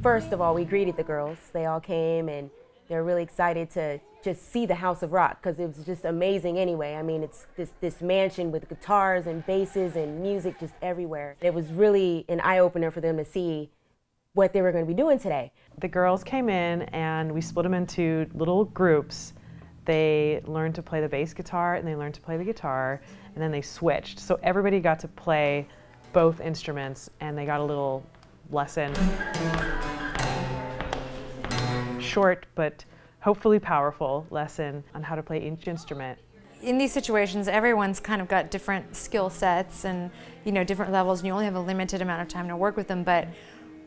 First of all, we greeted the girls. They all came and they're really excited to just see the House of Rock because it was just amazing anyway. I mean, it's this mansion with guitars and basses and music just everywhere. It was really an eye-opener for them to see what they were going to be doing today. The girls came in and we split them into little groups. They learned to play the bass guitar and they learned to play the guitar, and then they switched. So everybody got to play both instruments and they got a little lesson. Short but hopefully powerful lesson on how to play each instrument. In these situations, everyone's kind of got different skill sets and, you know, different levels, and you only have a limited amount of time to work with them. But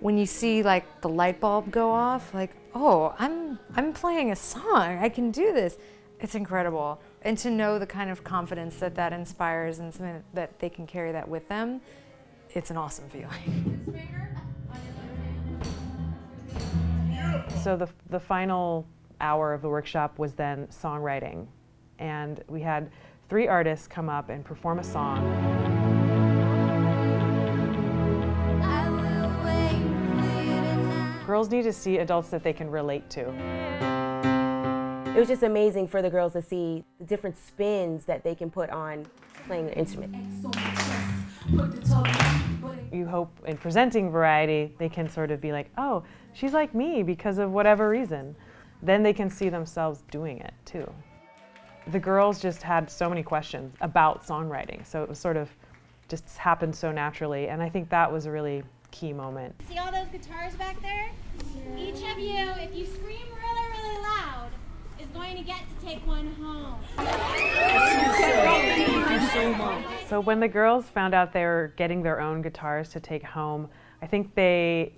when you see like the light bulb go off, like, oh, I'm playing a song, I can do this. It's incredible. And to know the kind of confidence that that inspires and something that they can carry that with them, it's an awesome feeling. So the final hour of the workshop was then songwriting. And we had 3 artists come up and perform a song. Girls need to see adults that they can relate to. It was just amazing for the girls to see the different spins that they can put on playing their instrument. You hope in presenting variety, they can sort of be like, oh, she's like me because of whatever reason. Then they can see themselves doing it too. The girls just had so many questions about songwriting, so it was sort of just happened so naturally, and I think that was a really key moment. See all those guitars back there? Yeah. Each of you, if you scream really, really loud, is going to get to take one home. So when the girls found out they were getting their own guitars to take home, I think they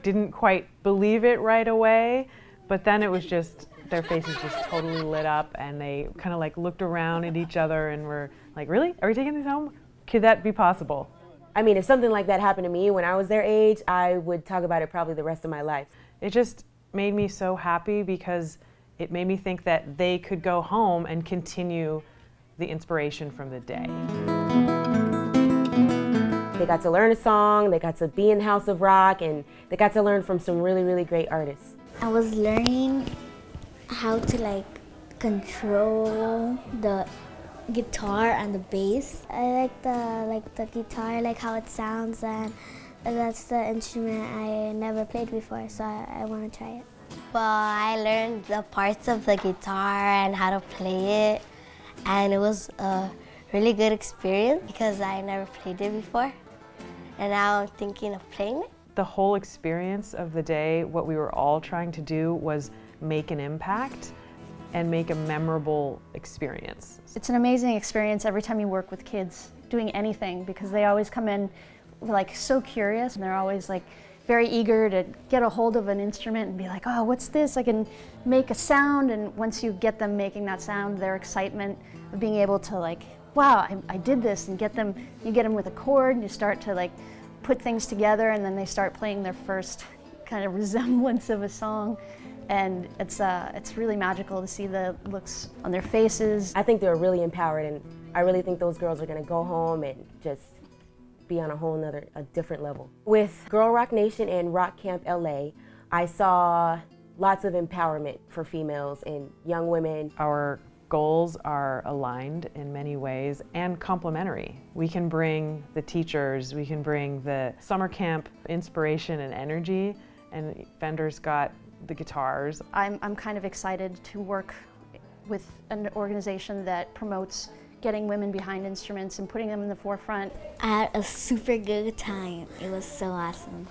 didn't quite believe it right away, but then it was just, their faces just totally lit up and they kind of like looked around at each other and were like, really? Are we taking these home? Could that be possible? I mean, if something like that happened to me when I was their age, I would talk about it probably the rest of my life. It just made me so happy because it made me think that they could go home and continue the inspiration from the day. They got to learn a song, they got to be in the House of Rock, and they got to learn from some really, really great artists. I was learning how to like control the guitar and the bass. I like the guitar, like how it sounds, and that's the instrument I never played before, so I want to try it. Well, I learned the parts of the guitar and how to play it, and it was a really good experience because I never played it before, and now I'm thinking of playing it. The whole experience of the day, what we were all trying to do was make an impact and make a memorable experience. It's an amazing experience every time you work with kids doing anything, because they always come in like so curious, and they're always like very eager to get a hold of an instrument and be like, oh, what's this? I can make a sound. And once you get them making that sound, their excitement of being able to like, wow, I did this, and you get them with a chord, and you start to like put things together, and then they start playing their first kind of resemblance of a song. And it's really magical to see the looks on their faces. I think they're really empowered, and I really think those girls are going to go home and just be on a different level. With Girl Rock Nation and Rock Camp LA, I saw lots of empowerment for females and young women. Our goals are aligned in many ways and complementary. We can bring the teachers, we can bring the summer camp inspiration and energy, and Fender's got the guitars. I'm kind of excited to work with an organization that promotes getting women behind instruments and putting them in the forefront. I had a super good time. It was so awesome.